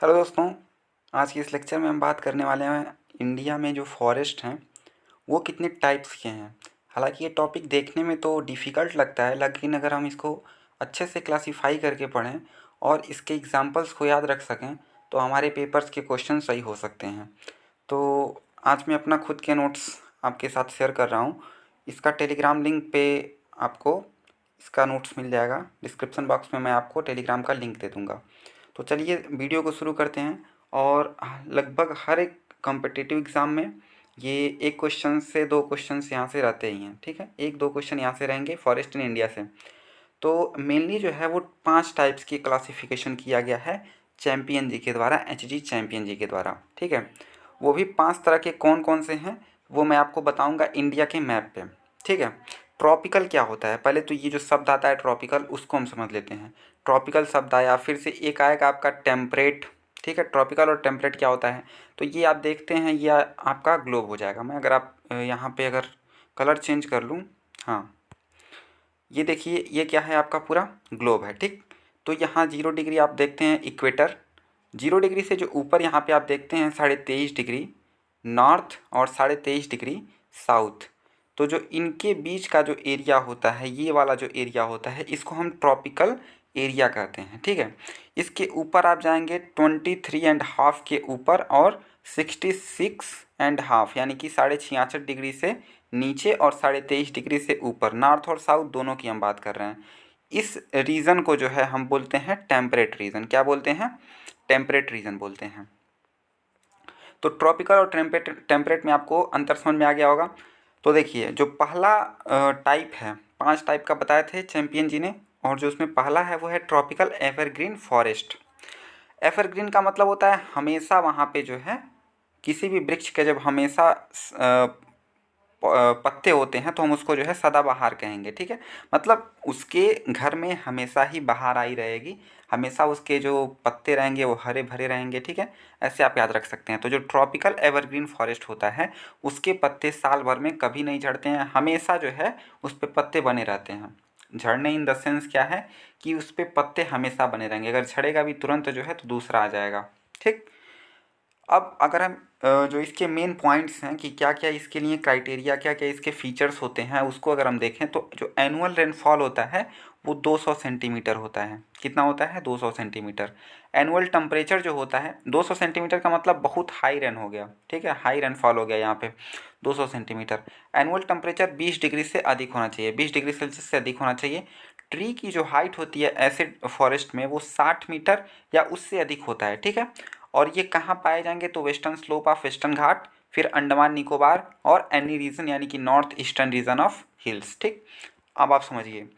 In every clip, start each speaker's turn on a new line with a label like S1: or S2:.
S1: Hello दोस्तों। आज के इस लेक्चर में हम बात करने वाले हैं इंडिया में जो फॉरेस्ट हैं वो कितने टाइप्स के हैं। हालांकि ये टॉपिक देखने में तो डिफ़िकल्ट लगता है, लेकिन अगर हम इसको अच्छे से क्लासीफाई करके पढ़ें और इसके एग्जांपल्स को याद रख सकें तो हमारे पेपर्स के क्वेश्चन सही हो सकते हैं। तो आज मैं अपना खुद के नोट्स आपके साथ शेयर कर रहा हूँ। इसका टेलीग्राम लिंक पे आपको इसका नोट्स मिल जाएगा। डिस्क्रिप्शन बॉक्स में मैं आपको टेलीग्राम का लिंक दे दूँगा। तो चलिए वीडियो को शुरू करते हैं। और लगभग हर एक कॉम्पिटिटिव एग्ज़ाम में ये एक क्वेश्चन से दो क्वेश्चंस यहाँ से रहते ही हैं, ठीक है। एक दो क्वेश्चन यहाँ से रहेंगे फॉरेस्ट इन इंडिया से। तो मेनली जो है वो 5 टाइप्स की क्लासिफिकेशन किया गया है चैम्पियन जी के द्वारा, एचजी चैम्पियन जी के द्वारा, ठीक है। वो भी 5 तरह के कौन कौन से हैं वो मैं आपको बताऊंगा इंडिया के मैप पे, ठीक है। ट्रॉपिकल क्या होता है, पहले तो ये जो शब्द आता है ट्रॉपिकल उसको हम समझ लेते हैं। ट्रॉपिकल शब्द आया, फिर से एक आएगा आपका टेम्परेट, ठीक है। ट्रॉपिकल और टेम्परेट क्या होता है, तो ये आप देखते हैं ये आपका ग्लोब हो जाएगा। मैं अगर आप यहाँ पे अगर कलर चेंज कर लूँ, हाँ ये देखिए ये क्या है आपका पूरा ग्लोब है, ठीक। तो यहाँ 0 डिग्री आप देखते हैं इक्वेटर, 0 डिग्री से जो ऊपर यहाँ पे आप देखते हैं 23.5 डिग्री नॉर्थ और 23.5 डिग्री साउथ। तो जो इनके बीच का जो एरिया होता है, ये वाला जो एरिया होता है, इसको हम ट्रॉपिकल एरिया कहते हैं, ठीक है। इसके ऊपर आप जाएंगे 23.5 के ऊपर और 66.5 यानी कि 66.5 डिग्री से नीचे और 23.5 डिग्री से ऊपर, नॉर्थ और साउथ दोनों की हम बात कर रहे हैं। इस रीजन को जो है हम बोलते हैं टेम्परेट रीजन। क्या बोलते हैं? टेम्परेट रीजन बोलते हैं। तो ट्रॉपिकल और टेम्परेट में आपको अंतर समझ में आ गया होगा। तो देखिए जो पहला टाइप है, 5 टाइप का बताए थे चैंपियन जी ने, और जो उसमें पहला है वो है ट्रॉपिकल एवरग्रीन फॉरेस्ट। एवरग्रीन का मतलब होता है हमेशा वहाँ पे जो है किसी भी वृक्ष के जब हमेशा पत्ते होते हैं तो हम उसको जो है सदाबहार कहेंगे, ठीक है। मतलब उसके घर में हमेशा ही बहार आई रहेगी, हमेशा उसके जो पत्ते रहेंगे वो हरे भरे रहेंगे, ठीक है। ऐसे आप याद रख सकते हैं। तो जो ट्रॉपिकल एवरग्रीन फॉरेस्ट होता है उसके पत्ते साल भर में कभी नहीं झड़ते हैं, हमेशा जो है उस पर पत्ते बने रहते हैं। झड़ने इन द सेंस क्या है कि उस पर पत्ते हमेशा बने रहेंगे, अगर झड़ेगा भी तुरंत जो है तो दूसरा आ जाएगा, ठीक। अब अगर हम जो इसके मेन पॉइंट्स हैं कि क्या क्या इसके लिए क्राइटेरिया, क्या क्या इसके फीचर्स होते हैं, उसको अगर हम देखें तो जो एनुअल रेनफॉल होता है वो 200 सेंटीमीटर होता है। कितना होता है? 200 सेंटीमीटर। एनुअल टेम्परेचर जो होता है 200 सेंटीमीटर का मतलब बहुत हाई रेन हो गया, ठीक है, हाई रेनफॉल हो गया यहाँ पे 200 सेंटीमीटर। एनुअल टेम्परेचर 20 डिग्री से अधिक होना चाहिए, 20 डिग्री सेल्सियस से अधिक होना चाहिए। ट्री की जो हाइट होती है ऐसे फॉरेस्ट में वो 60 मीटर या उससे अधिक होता है, ठीक है। और ये कहाँ पाए जाएंगे? तो वेस्टर्न स्लोप ऑफ वेस्टर्न घाट, फिर अंडमान निकोबार और एनी रीजन यानी कि north eastern region of hills, ठीक। अब आप समझिए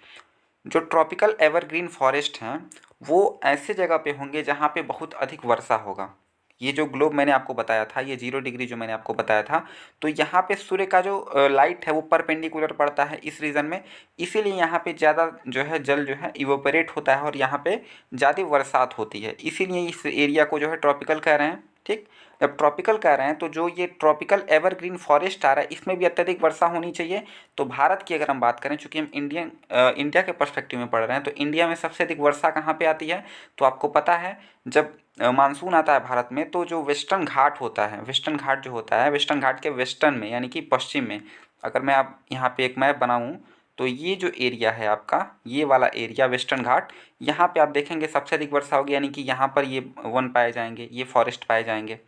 S1: जो ट्रॉपिकल एवरग्रीन फॉरेस्ट हैं वो ऐसे जगह पे होंगे जहाँ पे बहुत अधिक वर्षा होगा। ये जो ग्लोब मैंने आपको बताया था, ये 0 डिग्री जो मैंने आपको बताया था, तो यहाँ पे सूर्य का जो लाइट है वो परपेंडिकुलर पड़ता है इस रीजन में, इसीलिए यहाँ पे ज़्यादा जो है जल जो है इवोपरेट होता है और यहाँ पे ज़्यादा बरसात होती है, इसीलिए इस एरिया को जो है ट्रॉपिकल कह रहे हैं, ठीक। जब ट्रॉपिकल कह रहे हैं तो जो ये ट्रॉपिकल एवरग्रीन फॉरेस्ट आ रहा है इसमें भी अत्यधिक वर्षा होनी चाहिए। तो भारत की अगर हम बात करें, चूँकि हम इंडिया के पर्सपेक्टिव में पढ़ रहे हैं, तो इंडिया में सबसे अधिक वर्षा कहाँ पे आती है? तो आपको पता है जब मानसून आता है भारत में तो जो वेस्टर्न घाट होता है, वेस्टर्न घाट जो होता है, वेस्टर्न घाट के वेस्टर्न में यानी कि पश्चिम में, अगर मैं आप यहाँ पे एक मैप बनाऊँ तो ये जो एरिया है आपका, ये वाला एरिया वेस्टर्न घाट, यहाँ पे आप देखेंगे सबसे अधिक वर्षा होगी, यानी कि यहाँ पर ये वन पाए जाएंगे, ये फॉरेस्ट पाए जाएंगे।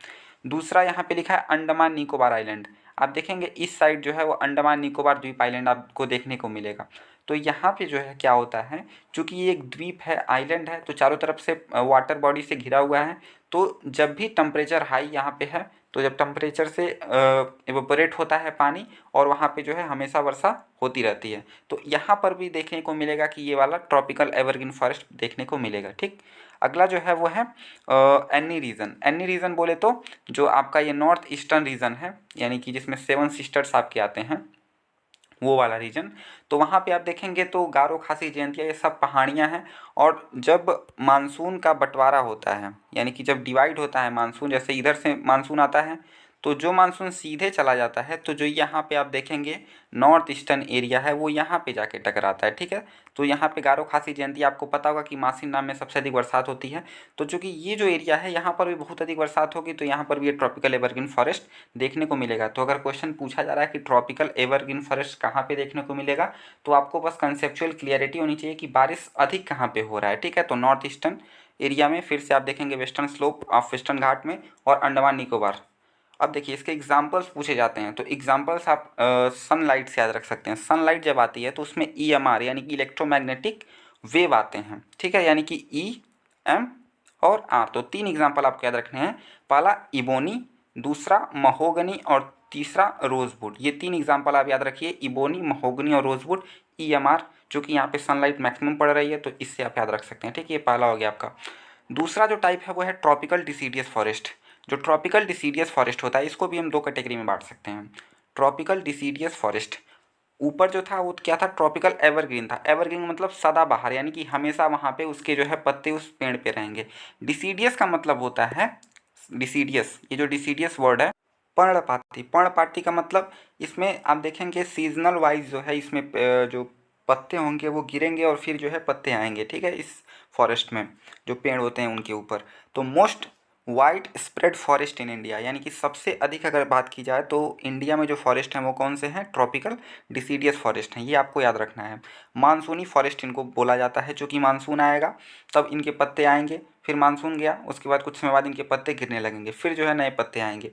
S1: दूसरा यहाँ पे लिखा है अंडमान निकोबार आइलैंड, आप देखेंगे इस साइड जो है वो अंडमान निकोबार द्वीप आइलैंड आपको देखने को मिलेगा। तो यहाँ पे जो है क्या होता है, चूँकि ये एक द्वीप है, आइलैंड है, तो चारों तरफ से वाटर बॉडी से घिरा हुआ है। तो जब भी टेम्परेचर हाई यहाँ पे है, तो जब टेम्परेचर से इवेपोरेट होता है पानी और वहाँ पे जो है हमेशा वर्षा होती रहती है। तो यहाँ पर भी देखने को मिलेगा कि ये वाला ट्रॉपिकल एवरग्रीन फॉरेस्ट देखने को मिलेगा, ठीक। अगला जो है वो है एनी रीजन। एनी रीजन बोले तो जो आपका ये नॉर्थ ईस्टर्न रीजन है, यानी कि जिसमें 7 सिस्टर्स आपके आते हैं, वो वाला रीजन। तो वहाँ पे आप देखेंगे तो गारो, खासी, जयंतिया ये सब पहाड़ियाँ हैं। और जब मानसून का बंटवारा होता है, यानी कि जब डिवाइड होता है मानसून, जैसे इधर से मानसून आता है तो जो मानसून सीधे चला जाता है तो जो यहाँ पे आप देखेंगे नॉर्थ ईस्टर्न एरिया है वो यहाँ पे जाके टकराता है, ठीक है। तो यहाँ पे गारो खासी जयंती आपको पता होगा कि मासिन नाम में सबसे अधिक बरसात होती है। तो चूँकि ये जो एरिया है यहाँ पर भी बहुत अधिक बरसात होगी तो यहाँ पर भी ये ट्रॉपिकल एवरग्रीन फॉरेस्ट देखने को मिलेगा। तो अगर क्वेश्चन पूछा जा रहा है कि ट्रॉपिकल एवरग्रीन फॉरेस्ट कहाँ पे देखने को मिलेगा, तो आपको बस कंसेप्चुअल क्लियरिटी होनी चाहिए कि बारिश अधिक कहाँ पे हो रहा है, ठीक है। तो नॉर्थ ईस्टर्न एरिया में, फिर से आप देखेंगे वेस्टर्न स्लोप ऑफ वेस्टर्न घाट में और अंडमान निकोबार। अब देखिए इसके एग्जाम्पल्स पूछे जाते हैं तो एग्जाम्पल्स आप सनलाइट से याद रख सकते हैं। सनलाइट जब आती है तो उसमें EMR यानी कि इलेक्ट्रोमैग्नेटिक वेव आते हैं, ठीक है, यानी कि EM और R। तो 3 एग्जाम्पल आपको याद रखने हैं। पहला इबोनी, दूसरा महोगनी और तीसरा रोजवुड। ये 3 एग्जाम्पल आप याद रखिए, इबोनी, महोगनी और रोजवुड, EMR, जो कि यहाँ पे सनलाइट मैक्सिमम पड़ रही है तो इससे आप याद रख सकते हैं, ठीक है। ये पहला हो गया आपका। दूसरा जो टाइप है वो है ट्रॉपिकल डिसीडियस फॉरेस्ट। जो ट्रॉपिकल डिसीडियस फॉरेस्ट होता है इसको भी हम 2 कैटेगरी में बांट सकते हैं। ट्रॉपिकल डिसीडियस फॉरेस्ट, ऊपर जो था वो क्या था, ट्रॉपिकल एवरग्रीन था। एवरग्रीन मतलब सदाबहार, यानी कि हमेशा वहाँ पे उसके जो है पत्ते उस पेड़ पे रहेंगे। डिसीडियस का मतलब होता है, डिसीडियस, ये जो डिसीडियस वर्ड है, पर्णपाती। पर्णपाती का मतलब इसमें आप देखेंगे सीजनल वाइज जो है इसमें जो पत्ते होंगे वो गिरेंगे और फिर जो है पत्ते आएंगे, ठीक है, इस फॉरेस्ट में जो पेड़ होते हैं उनके ऊपर। तो most wide spread forest in India, यानी कि सबसे अधिक अगर बात की जाए तो इंडिया में जो फॉरेस्ट हैं वो कौन से हैं, ट्रॉपिकल डिसीडियस फॉरेस्ट हैं। ये आपको याद रखना है। मानसूनी फॉरेस्ट इनको बोला जाता है, चूँकि मानसून आएगा तब इनके पत्ते आएंगे, फिर मानसून गया उसके बाद कुछ समय बाद इनके पत्ते गिरने लगेंगे, फिर जो है नए पत्ते आएंगे।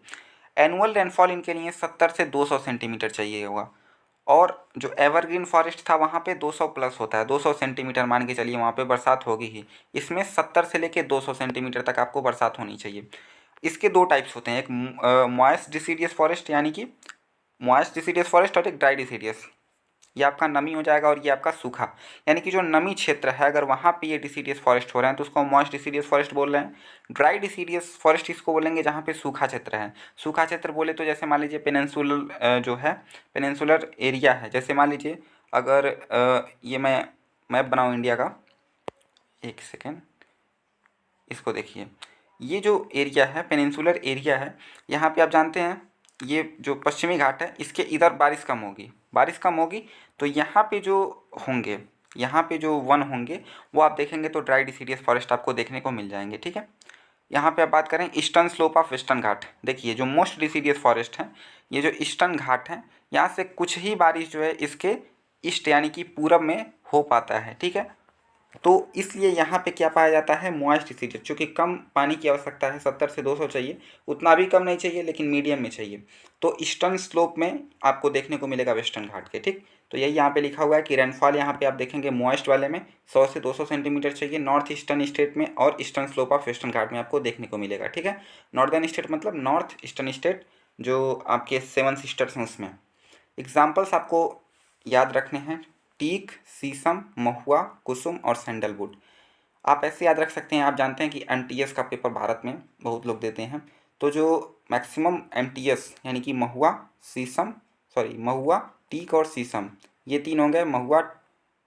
S1: एनुअल रेनफॉल इनके लिए 70 से 200 सेंटीमीटर चाहिए होगा। और जो एवरग्रीन फॉरेस्ट था वहाँ पे 200 प्लस होता है, 200 सेंटीमीटर मान के चलिए वहाँ पे बरसात होगी ही। इसमें 70 से लेके 200 सेंटीमीटर तक आपको बरसात होनी चाहिए। इसके 2 टाइप्स होते हैं, एक मॉइस्ट डिसीडियस फॉरेस्ट यानी कि मॉइस्ट डिसीडियस फॉरेस्ट और एक ड्राई डिसीडियस। ये आपका नमी हो जाएगा और ये आपका सूखा, यानी कि जो नमी क्षेत्र है अगर वहाँ पे ये डिसीडियस फॉरेस्ट हो रहे हैं तो उसको मॉइस्ट डिसीडियस फॉरेस्ट बोल रहे हैं। ड्राई डिसीडियस फॉरेस्ट इसको बोलेंगे जहाँ पे सूखा क्षेत्र है। सूखा क्षेत्र बोले तो जैसे मान लीजिए पेनिनसुलर जो है, पेनिनसुलर एरिया है, जैसे मान लीजिए अगर ये मैं मैप बनाऊँ इंडिया का, एक सेकेंड, इसको देखिए, ये जो एरिया है पेनिनसुलर एरिया है, यहाँ पे आप जानते हैं ये जो पश्चिमी घाट है इसके इधर बारिश कम होगी, बारिश कम होगी तो यहाँ पे जो होंगे, यहाँ पे जो वन होंगे वो आप देखेंगे तो ड्राई डिसीडियस फॉरेस्ट आपको देखने को मिल जाएंगे, ठीक है। यहाँ पे आप बात करें ईस्टर्न स्लोप ऑफ वेस्टर्न घाट, देखिए जो मोस्ट डिसीडियस फॉरेस्ट है ये जो ईस्टर्न घाट है, यहाँ से कुछ ही बारिश जो है इसके ईस्ट यानी कि पूरब में हो पाता है, ठीक है। तो इसलिए यहाँ पे क्या पाया जाता है, मॉइस्ट डिसीडियस, चूँकि कम पानी की आवश्यकता है, 70 से 200 चाहिए, उतना भी कम नहीं चाहिए लेकिन मीडियम में चाहिए। तो ईस्टर्न स्लोप में आपको देखने को मिलेगा वेस्टर्न घाट के, ठीक। तो यही यहाँ पे लिखा हुआ है कि रेनफॉल यहाँ पे आप देखेंगे मॉइस्ट वाले में 100 से 200 सेंटीमीटर चाहिए, नॉर्थ ईस्टर्न स्टेट में और ईस्टर्न स्लोप ऑफ वेस्टर्न घाट में आपको देखने को मिलेगा, ठीक है। नॉर्दर्न स्टेट मतलब नॉर्थ ईस्टर्न स्टेट जो आपके 7 सिस्टर्स हैं उसमें। एग्जाम्पल्स आपको याद रखने हैं, टीक, शीशम, महुआ, कुसुम और सैंडलवुड। आप ऐसे याद रख सकते हैं, आप जानते हैं कि MTS का पेपर भारत में बहुत लोग देते हैं, तो जो मैक्सिमम MTS यानी कि महुआ, शीशम, महुआ, टीक और शीशम, ये 3 हो गए, महुआ,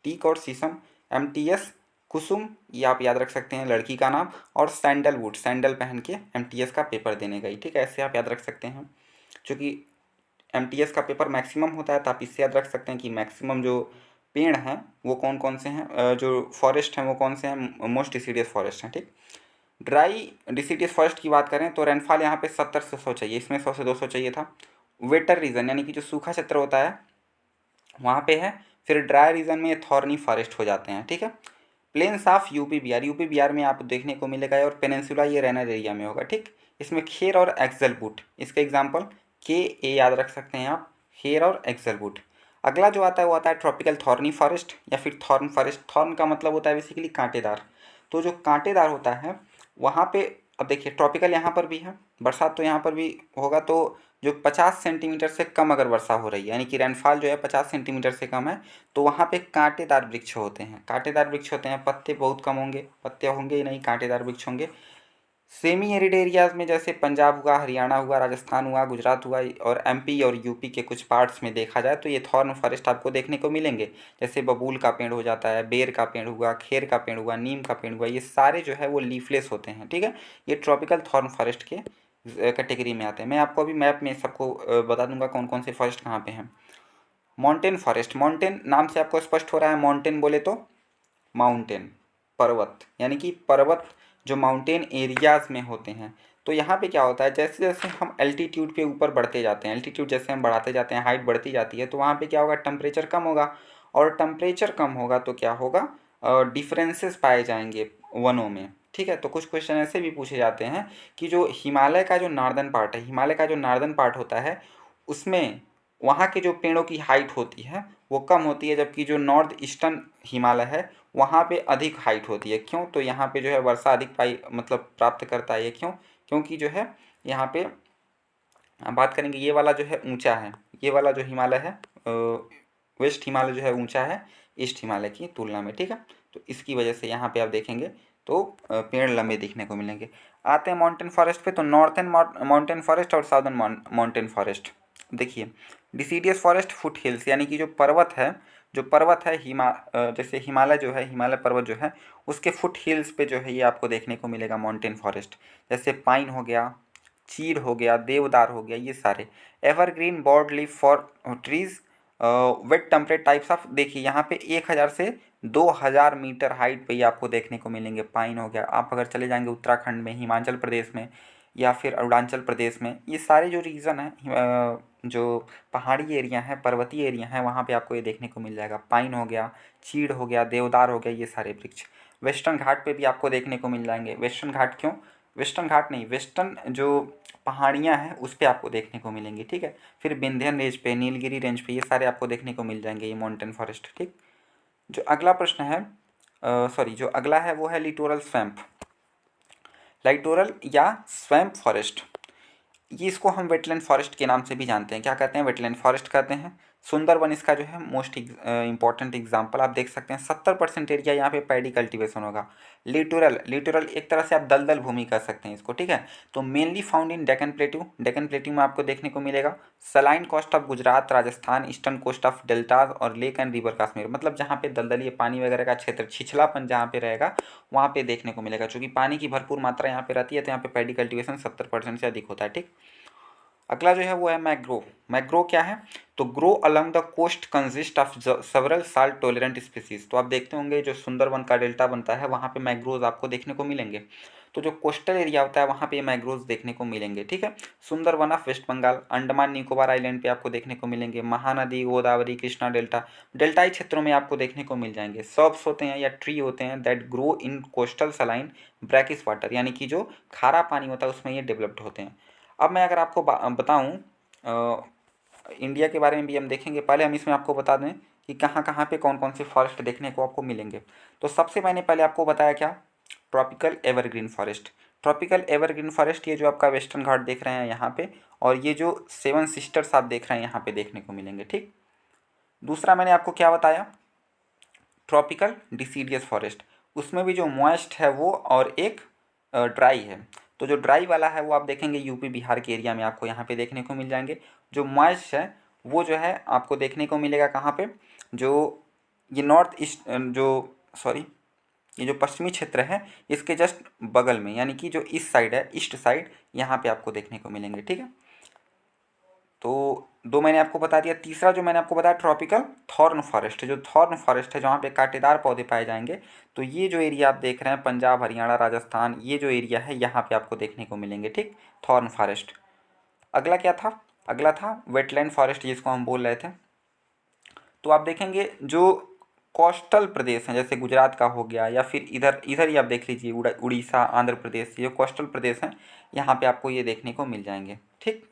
S1: टीक और शीशम। MTS कुसुम, ये आप याद रख सकते हैं लड़की का नाम, और सैंडलवुड, सैंडल पहन के MTS का पेपर देने गई, ठीक है, ऐसे आप याद रख सकते हैं। चूँकि MTS का पेपर मैक्सिमम होता है तो आप इससे याद रख सकते हैं कि मैक्सिमम जो पेड़ हैं वो कौन कौन से हैं, जो फॉरेस्ट हैं वो कौन से हैं, मोस्ट डिसीडियस फॉरेस्ट हैं, ठीक। ड्राई डिसीडियस फॉरेस्ट की बात करें तो रेनफॉल यहाँ पे 70 से 100 चाहिए, इसमें 100 से 200 चाहिए था। वेटर रीजन यानी कि जो सूखा क्षेत्र होता है वहाँ पे है, फिर ड्राई रीजन में थॉर्नी फॉरेस्ट हो जाते हैं, ठीक है। प्लेन्स ऑफ यूपी बिहार में आप देखने को मिलेगा, और पेनिनसुला ये रेनर एरिया में होगा, ठीक। इसमें खेर और एक्सलवुड, इसके एग्जाम्पल KA याद रख सकते हैं आप, खेर और एक्सलवुड। अगला जो आता है वो आता है ट्रॉपिकल थॉर्नी फॉरेस्ट या फिर थॉर्न फॉरेस्ट। थॉर्न का मतलब होता है बेसिकली कांटेदार। तो जो कांटेदार होता है वहाँ पे, अब देखिए ट्रॉपिकल यहाँ पर भी है, बरसात तो यहाँ पर भी होगा, तो जो 50 सेंटीमीटर से कम अगर वर्षा हो रही है यानी कि रेनफॉल जो है 50 सेंटीमीटर से कम है तो वहाँ पे कांटेदार वृक्ष होते हैं, कांटेदार वृक्ष होते हैं, पत्ते बहुत कम होंगे, पत्ते होंगे ही नहीं, कांटेदार वृक्ष होंगे। सेमी एरिड एरियाज में जैसे पंजाब हुआ, हरियाणा हुआ, राजस्थान हुआ, गुजरात हुआ और MP और UP के कुछ पार्ट्स में देखा जाए तो ये थॉर्न फॉरेस्ट आपको देखने को मिलेंगे। जैसे बबूल का पेड़ हो जाता है, बेर का पेड़ हुआ, खेर का पेड़ हुआ, नीम का पेड़ हुआ, ये सारे जो है वो लीफलेस होते हैं, ठीक है। ये ट्रॉपिकल थॉर्न फॉरेस्ट के कैटेगरी में आते हैं। मैं आपको अभी मैप में सबको बता दूंगा कौन कौन से फॉरेस्ट कहाँ पे हैं। माउंटेन फॉरेस्ट, माउंटेन नाम से आपको स्पष्ट हो रहा है, माउंटेन बोले तो माउंटेन, पर्वत, यानी कि पर्वत जो माउंटेन एरियाज़ में होते हैं। तो यहाँ पे क्या होता है, जैसे जैसे हम एल्टीट्यूड पे ऊपर बढ़ते जाते हैं, एल्टीट्यूड जैसे हम बढ़ाते जाते हैं, हाइट बढ़ती जाती है, तो वहाँ पे क्या होगा, टेम्परेचर कम होगा, और टेम्परेचर कम होगा तो क्या होगा, डिफरेंसेस पाए जाएंगे वनों में। ठीक है, तो कुछ क्वेश्चन ऐसे भी पूछे जाते हैं कि जो हिमालय का जो नॉर्दर्न पार्ट है, हिमालय का जो नॉर्दर्न पार्ट होता है, उसमें वहाँ के जो पेड़ों की हाइट होती है वो कम होती है, जबकि जो नॉर्थ ईस्टर्न हिमालय है वहाँ पे अधिक हाइट होती है। क्यों? तो यहाँ पे जो है वर्षा अधिक पाई मतलब प्राप्त करता है ये। क्यों? क्योंकि जो है यहाँ पे बात करेंगे, ये वाला जो है ऊंचा है, ये वाला जो हिमालय है वेस्ट हिमालय जो है ऊंचा है ईस्ट हिमालय की तुलना में। ठीक है, तो इसकी वजह से यहाँ पे आप देखेंगे तो पेड़ लंबे दिखने को मिलेंगे। आते हैं माउंटेन फॉरेस्ट पे, तो नॉर्थन माउंटेन फॉरेस्ट और साउदर्न माउंटेन फॉरेस्ट। देखिए, डिसीडियस फॉरेस्ट फुट हिल्स, यानी कि जो पर्वत है, जो पर्वत है जैसे हिमालय जो है, हिमालय पर्वत जो है उसके फुट हिल्स पे जो है ये आपको देखने को मिलेगा माउंटेन फॉरेस्ट। जैसे पाइन हो गया, चीड़ हो गया, देवदार हो गया, ये सारे evergreen broad leaf for trees, wet temperate types of. देखिए यहाँ पे 1000 से 2000 मीटर हाइट पे ये आपको देखने को मिलेंगे। पाइन हो गया, आप अगर चले जाएंगे उत्तराखंड में, हिमाचल प्रदेश में या फिर अरुणाचल प्रदेश में, ये सारे जो रीजन है जो पहाड़ी एरिया है, पर्वतीय एरिया है, वहाँ पे आपको ये देखने को मिल जाएगा। पाइन हो गया, चीड़ हो गया, देवदार हो गया, ये सारे वृक्ष। वेस्टर्न घाट पे भी आपको देखने को मिल जाएंगे। वेस्टर्न घाट क्यों, वेस्टर्न घाट नहीं, वेस्टर्न जो पहाड़ियाँ हैं उस पे आपको देखने को मिलेंगी। ठीक है, फिर विंध्यन रेंज पे, नीलगिरी रेंज पे, ये सारे आपको देखने को मिल जाएंगे ये माउंटेन फॉरेस्ट। ठीक, जो अगला प्रश्न है, सॉरी जो अगला है वो है लिटोरल स्वैम्प, लिटोरल या स्वैम्प फॉरेस्ट। ये इसको हम वेटलैंड फॉरेस्ट के नाम से भी जानते हैं। क्या कहते हैं? वेटलैंड फॉरेस्ट कहते हैं। सुंदरवन इसका जो है मोस्ट इंपॉर्टेंट एग्जांपल। आप देख सकते हैं 70% एरिया यहाँ पे पैडी कल्टीवेशन होगा। लिटोरल, लिटोरल एक तरह से आप दलदल भूमि कह सकते हैं इसको। ठीक है, तो mainly found in Deccan plateau, Deccan plateau में आपको देखने को मिलेगा। Saline coast of Gujarat, Rajasthan, eastern coast of deltas और लेक एंड रिवर कश्मीर, मतलब जहाँ पे दलदली पानी वगैरह का क्षेत्र, छिछलापन जहाँ पे रहेगा वहाँ पे देखने को मिलेगा। चूँकि पानी की भरपूर मात्रा यहाँ पे रहती है तो यहाँ पे पैडी कल्टीवेशन 70% से अधिक होता है। ठीक, अगला जो है वो है मैग्रोव। मैग्रोव क्या है? तो grow along the coast consist of several salt tolerant species. तो आप देखते होंगे जो सुंदरवन का डेल्टा बनता है वहाँ पे मैग्रोव आपको देखने को मिलेंगे। तो जो कोस्टल एरिया होता है वहाँ पे मैग्रोव देखने को मिलेंगे। ठीक है, Sundarban of west Bengal, Andaman Nicobar island पे आपको देखने को मिलेंगे। महानदी, गोदावरी, कृष्णा डेल्टा, डेल्टाई क्षेत्रों में आपको देखने को मिल जाएंगे। सर्ब्स होते हैं या ट्री होते हैं that grow in coastal saline brackish water, यानी कि जो खारा पानी होता है उसमें ये डेवलप्ड होते हैं। अब मैं अगर आपको बताऊं इंडिया के बारे में भी हम देखेंगे। पहले हम इसमें आपको बता दें कि कहाँ कहाँ पे कौन कौन से फॉरेस्ट देखने को आपको मिलेंगे। तो सबसे मैंने पहले आपको बताया क्या, tropical evergreen forest. Tropical evergreen forest ये जो आपका वेस्टर्न घाट देख रहे हैं यहाँ पे, और ये जो 7 सिस्टर्स आप देख रहे हैं यहाँ पे देखने को मिलेंगे। ठीक, दूसरा मैंने आपको क्या बताया, ट्रॉपिकल डिसीडियस फॉरेस्ट, उसमें भी जो मॉइस्ट है वो और एक ड्राई है। तो जो ड्राई वाला है वो आप देखेंगे यूपी बिहार के एरिया में आपको यहाँ पे देखने को मिल जाएंगे। जो मॉइस्ट है वो जो है आपको देखने को मिलेगा कहाँ पे, जो ये नॉर्थ ईस्ट जो सॉरी ये जो पश्चिमी क्षेत्र है इसके जस्ट बगल में, यानी कि जो ईस्ट साइड है, ईस्ट साइड, यहाँ पे आपको देखने को मिलेंगे। ठीक है, तो दो मैंने आपको बता दिया। तीसरा जो मैंने आपको बताया ट्रॉपिकल थॉर्न फॉरेस्ट, जो थॉर्न फॉरेस्ट है जहाँ पे कांटेदार पौधे पाए जाएंगे। तो ये जो एरिया आप देख रहे हैं पंजाब, हरियाणा, राजस्थान, ये जो एरिया है यहाँ पे आपको देखने को मिलेंगे। ठीक, थॉर्न फॉरेस्ट। अगला क्या था? अगला था वेटलैंड फॉरेस्ट, जिसको हम बोल रहे थे। तो आप देखेंगे जो कोस्टल प्रदेश हैं जैसे गुजरात का हो गया, या फिर इधर इधर ही आप देख लीजिए उड़ीसा, आंध्र प्रदेश, ये जो कोस्टल प्रदेश हैं यहाँ पे आपको ये देखने को मिल जाएंगे। ठीक,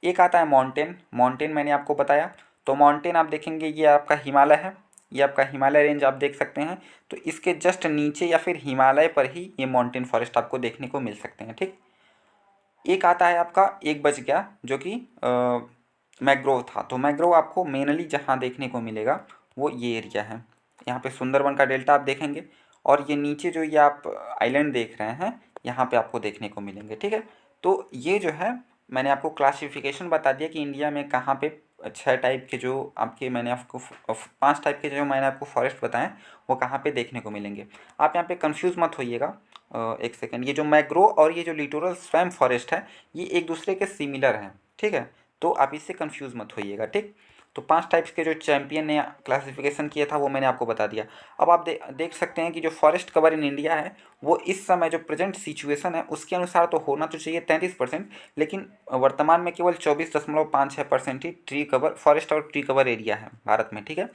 S1: एक आता है माउंटेन। माउंटेन मैंने आपको बताया, तो माउंटेन आप देखेंगे ये आपका हिमालय है, ये आपका हिमालय रेंज आप देख सकते हैं। तो इसके जस्ट नीचे या फिर हिमालय पर ही ये माउंटेन फॉरेस्ट आपको देखने को मिल सकते हैं। ठीक, एक आता है आपका, एक बच गया जो कि मैग्रोव था। तो मैग्रोव आपको मेनली जहाँ देखने को मिलेगा वो ये एरिया है। यहाँ पे सुंदरवन का डेल्टा आप देखेंगे, और ये नीचे जो ये आप आइलैंड देख रहे हैं यहाँ पे आपको देखने को मिलेंगे। ठीक है, तो ये जो है मैंने आपको क्लासिफिकेशन बता दिया कि इंडिया में कहाँ पे 6 टाइप के जो आपके मैंने आपको 5 टाइप के जो मैंने आपको फॉरेस्ट बताएं वो कहाँ पे देखने को मिलेंगे। आप यहाँ पे कंफ्यूज मत होइएगा। एक सेकेंड, ये जो मैंग्रोव और ये जो लिटोरल स्वैम्प फॉरेस्ट है ये एक दूसरे के सिमिलर हैं, ठीक है। तो आप इससे कंफ्यूज मत होइएगा, ठीक। तो 5 टाइप्स के जो चैंपियन ने क्लासिफिकेशन किया था वो मैंने आपको बता दिया। अब आप देख सकते हैं कि जो फॉरेस्ट कवर इन इंडिया है वो इस समय जो प्रेजेंट सिचुएशन है उसके अनुसार तो होना तो चाहिए 33%, लेकिन वर्तमान में केवल 24.56% ही ट्री कवर, फॉरेस्ट और ट्री कवर एरिया है भारत में, ठीक है।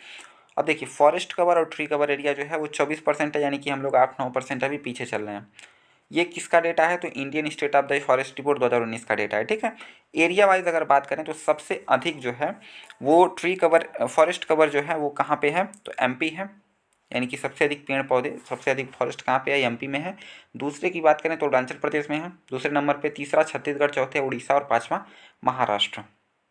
S1: अब देखिए फॉरेस्ट कवर और ट्री कवर एरिया जो है वो 24% है, यानी कि हम लोग 8-9% अभी पीछे चल रहे हैं। ये किसका डेटा है? तो Indian state of the forest report 2019 का डेटा है, ठीक है। एरिया वाइज अगर बात करें तो सबसे अधिक जो है वो ट्री कवर, फॉरेस्ट कवर जो है वो कहाँ पे है? तो एमपी है, यानी कि सबसे अधिक पेड़ पौधे, सबसे अधिक फॉरेस्ट कहाँ पे है? एमपी में है। दूसरे की बात करें तो अरुणाचल प्रदेश में है दूसरे नंबर पे, तीसरा छत्तीसगढ़, चौथे उड़ीसा और पाँचवा महाराष्ट्र,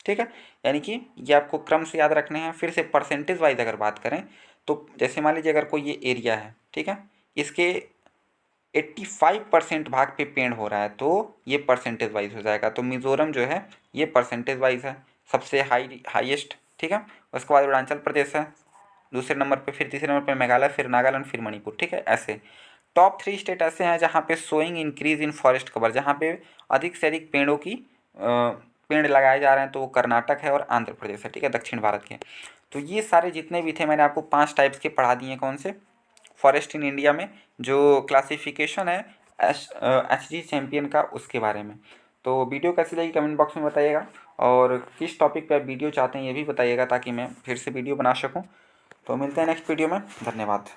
S1: ठीक है। यानी कि ये आपको क्रम से याद रखने हैं। फिर से परसेंटेज वाइज अगर बात करें तो जैसे मान लीजिए अगर कोई ये एरिया है, ठीक है, इसके 85% भाग पे पेड़ हो रहा है तो ये परसेंटेज वाइज हो जाएगा। तो मिजोरम जो है ये परसेंटेज वाइज है सबसे हाईएस्ट, ठीक है। उसके बाद अरुणाचल प्रदेश है दूसरे नंबर पे, फिर तीसरे नंबर पे मेघालय, फिर नागालैंड, फिर मणिपुर, ठीक है। ऐसे टॉप 3 स्टेट ऐसे हैं जहाँ पे sowing increase in forest cover, जहाँ पे अधिक से अधिक पेड़ों की पेड़ लगाए जा रहे हैं, तो वो कर्नाटक है और आंध्र प्रदेश है, ठीक है, दक्षिण भारत के। तो ये सारे जितने भी थे मैंने आपको 5 टाइप्स के पढ़ा दिए। कौन से? फॉरेस्ट इन इंडिया में जो क्लासिफिकेशन है एच जी चैम्पियन का, उसके बारे में। तो वीडियो कैसी लगी कमेंट बॉक्स में बताइएगा, और किस टॉपिक पे आप वीडियो चाहते हैं ये भी बताइएगा ताकि मैं फिर से वीडियो बना सकूं। तो मिलते हैं नेक्स्ट वीडियो में, धन्यवाद।